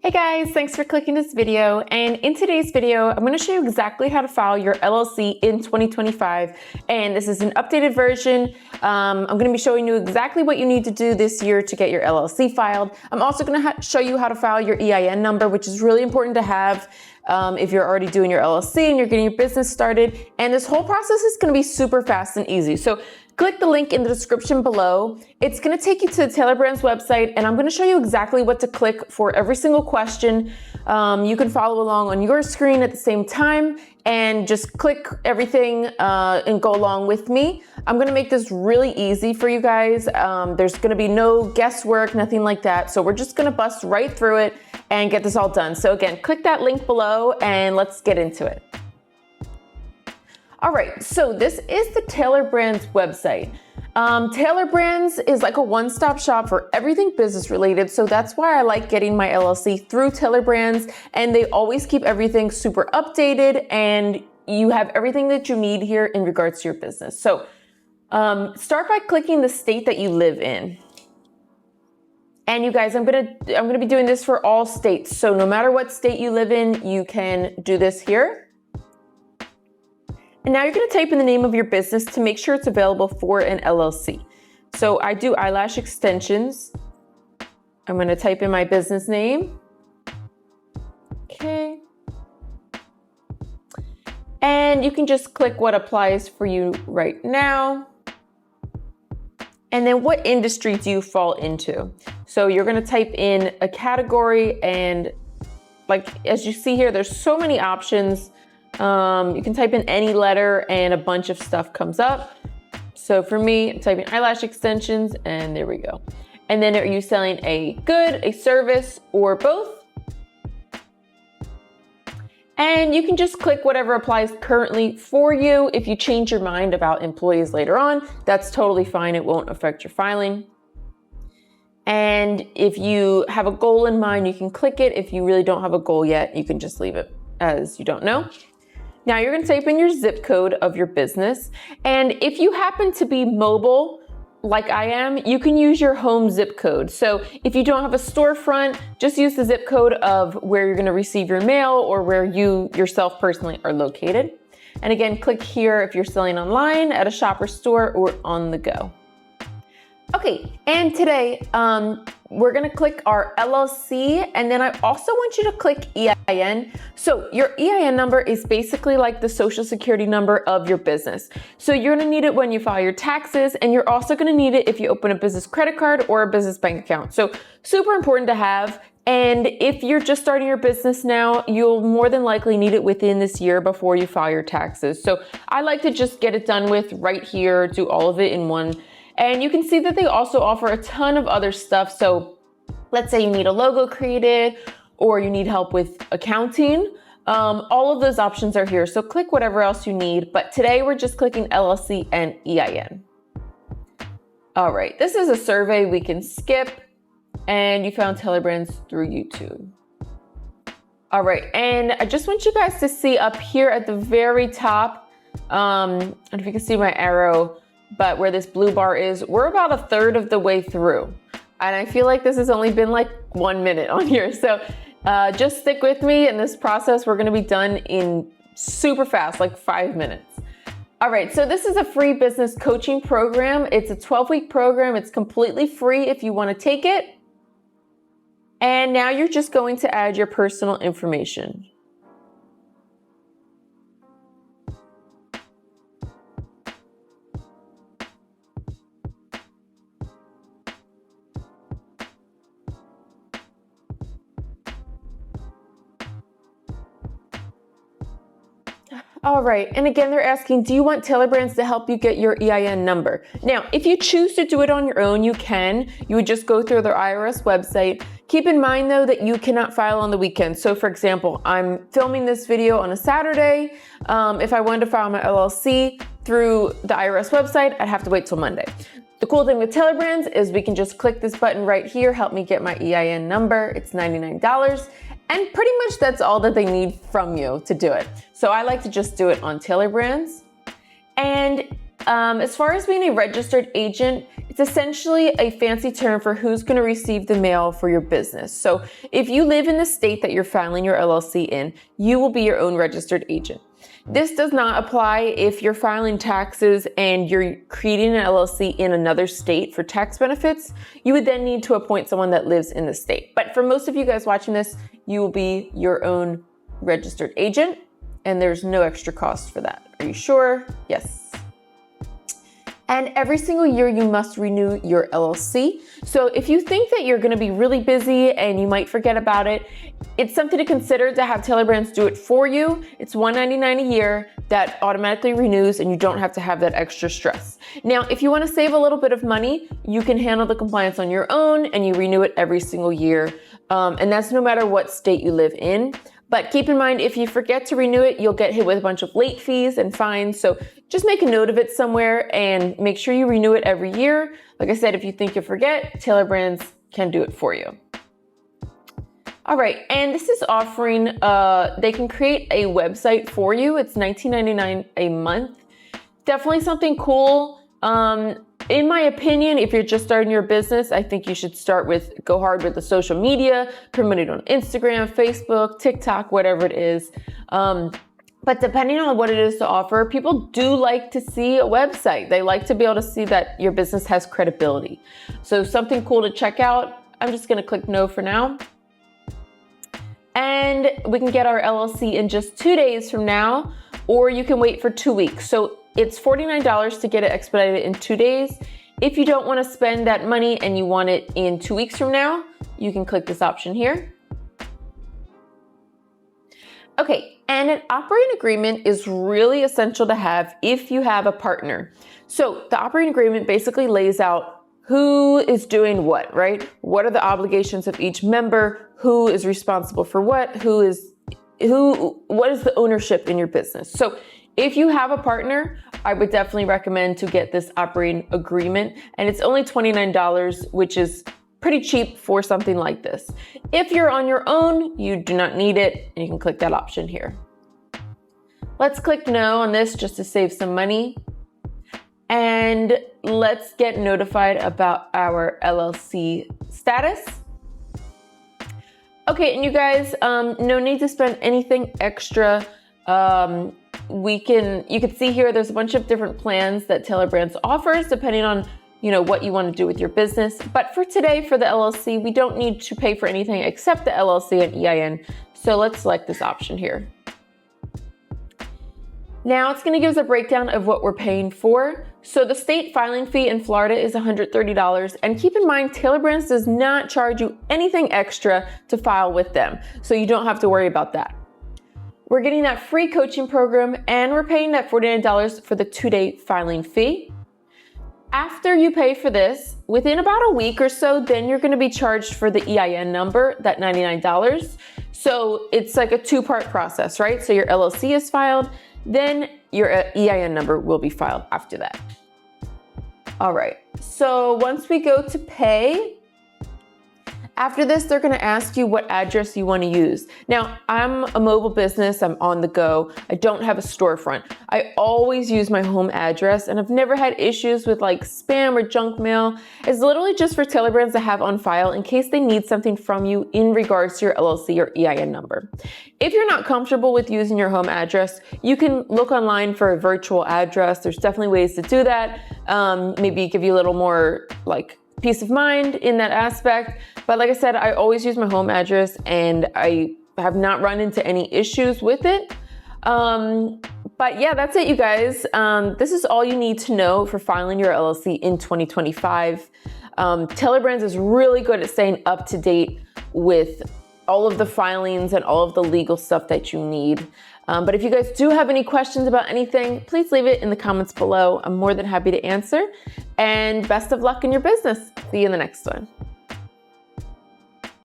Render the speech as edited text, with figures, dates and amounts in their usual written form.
Hey guys, thanks for clicking this video. And in today's video, I'm going to show you exactly how to file your LLC in 2025. And this is an updated version. I'm going to be showing you exactly what you need to do this year to get your LLC filed. I'm also going to show you how to file your EIN number, which is really important to have if you're already doing your LLC and you're getting your business started. And this whole process is going to be super fast and easy. So click the link in the description below. It's going to take you to the Taylor Brands website, and I'm going to show you exactly what to click for every single question. You can follow along on your screen at the same time and just click everything and go along with me. I'm going to make this really easy for you guys. There's going to be no guesswork, nothing like that. So we're just going to bust right through it and get this all done. So again, click that link below and let's get into it. All right, so this is the Taylor Brands website. Taylor Brands is like a one-stop shop for everything business related, so that's why I like getting my LLC through Taylor Brands, and they always keep everything super updated, and you have everything that you need here in regards to your business. So start by clicking the state that you live in. And you guys, I'm gonna be doing this for all states, so no matter what state you live in, you can do this here. And now you're going to type in the name of your business to make sure it's available for an LLC. So I do eyelash extensions. I'm going to type in my business name. Okay. And you can just click what applies for you right now. And then what industry do you fall into? So you're going to type in a category, and like as you see here, there's so many options. You can type in any letter and a bunch of stuff comes up. So for me, I'm typing eyelash extensions and there we go. And then are you selling a good, a service, or both? And you can just click whatever applies currently for you. If you change your mind about employees later on, that's totally fine. It won't affect your filing. And if you have a goal in mind, you can click it. If you really don't have a goal yet, you can just leave it as you don't know. Now you're going to type in your zip code of your business. And if you happen to be mobile, like I am, you can use your home zip code. So if you don't have a storefront, just use the zip code of where you're going to receive your mail or where you yourself personally are located. And again, click here if you're selling online, at a shop or store, or on the go. Okay, and today we're gonna click our LLC, and then I also want you to click EIN. So your EIN number is basically like the social security number of your business. So you're gonna need it when you file your taxes, and you're also gonna need it if you open a business credit card or a business bank account. So super important to have. And if you're just starting your business now, you'll more than likely need it within this year before you file your taxes. So I like to just get it done with right here, do all of it in one. And you can see that they also offer a ton of other stuff. So let's say you need a logo created or you need help with accounting. All of those options are here. So click whatever else you need. But today we're just clicking LLC and EIN. All right, this is a survey we can skip. And you found Taylor Brands through YouTube. All right, and I just want you guys to see up here at the very top, I don't know if you can see my arrow, but where this blue bar is, we're about a third of the way through. And I feel like this has only been like 1 minute on here. So just stick with me in this process. We're gonna be done in super fast, like 5 minutes. All right, so this is a free business coaching program. It's a 12-week program. It's completely free if you wanna take it. And now you're just going to add your personal information. All right, and again, they're asking, do you want Taylor Brands to help you get your EIN number? Now, if you choose to do it on your own, you can. You would just go through their IRS website. Keep in mind though that you cannot file on the weekend. So for example, I'm filming this video on a Saturday. If I wanted to file my LLC through the IRS website, I'd have to wait till Monday. The cool thing with Taylor Brands is we can just click this button right here, help me get my EIN number. It's $99. And pretty much that's all that they need from you to do it. So I like to just do it on Taylor Brands. And as far as being a registered agent, it's It's essentially a fancy term for who's going to receive the mail for your business. So if you live in the state that you're filing your LLC in, you will be your own registered agent. This does not apply if you're filing taxes and you're creating an LLC in another state for tax benefits. You would then need to appoint someone that lives in the state. But for most of you guys watching this, you will be your own registered agent, and there's no extra cost for that. Are you sure? Yes. And every single year you must renew your LLC. So if you think that you're gonna be really busy and you might forget about it, it's something to consider to have Tailor Brands do it for you. It's $199 a year that automatically renews, and you don't have to have that extra stress. Now, if you wanna save a little bit of money, you can handle the compliance on your own and you renew it every single year. And that's no matter what state you live in. But keep in mind, if you forget to renew it, you'll get hit with a bunch of late fees and fines. So just make a note of it somewhere and make sure you renew it every year. Like I said, if you think you forget, Tailor Brands can do it for you. All right, and this is offering, they can create a website for you. It's $19.99 a month. Definitely something cool. In my opinion, if you're just starting your business, I think you should go hard with the social media, promote it on Instagram, Facebook, TikTok, whatever it is. But depending on what it is to offer, people do like to see a website. They like to be able to see that your business has credibility. So something cool to check out. I'm just gonna click no for now. And we can get our LLC in just 2 days from now, or you can wait for 2 weeks. So it's $49 to get it expedited in 2 days. If you don't want to spend that money and you want it in 2 weeks from now, you can click this option here. Okay, and an operating agreement is really essential to have if you have a partner. So the operating agreement basically lays out who is doing what, right? What are the obligations of each member? Who is responsible for what? What is the ownership in your business? So if you have a partner, I would definitely recommend to get this operating agreement, and it's only $29, which is pretty cheap for something like this. If you're on your own, you do not need it, and you can click that option here. Let's click no on this just to save some money. And let's get notified about our LLC status. Okay, and you guys, no need to spend anything extra. You can see here, there's a bunch of different plans that Tailor Brands offers depending on, what you want to do with your business. But for today, for the LLC, we don't need to pay for anything except the LLC and EIN. So let's select this option here. Now it's going to give us a breakdown of what we're paying for. So the state filing fee in Florida is $130. And keep in mind, Tailor Brands does not charge you anything extra to file with them. So you don't have to worry about that. We're getting that free coaching program, and we're paying that $49 for the 2-day filing fee. After you pay for this, within about a week or so, then you're going to be charged for the EIN number, that $99. So it's like a 2-part process, right? So your LLC is filed, then your EIN number will be filed after that. All right, so once we go to pay, after this, they're gonna ask you what address you wanna use. Now, I'm a mobile business, I'm on the go. I don't have a storefront. I always use my home address, and I've never had issues with like spam or junk mail. It's literally just for Tailor Brands to have on file in case they need something from you in regards to your LLC or EIN number. If you're not comfortable with using your home address, you can look online for a virtual address. There's definitely ways to do that. Maybe give you a little more peace of mind in that aspect. But like I said, I always use my home address, and I have not run into any issues with it. But yeah, that's it, you guys. This is all you need to know for filing your LLC in 2025. Tailor Brands is really good at staying up to date with all of the filings and all of the legal stuff that you need. But if you guys do have any questions about anything, please leave it in the comments below. I'm more than happy to answer. And best of luck in your business. See you in the next one.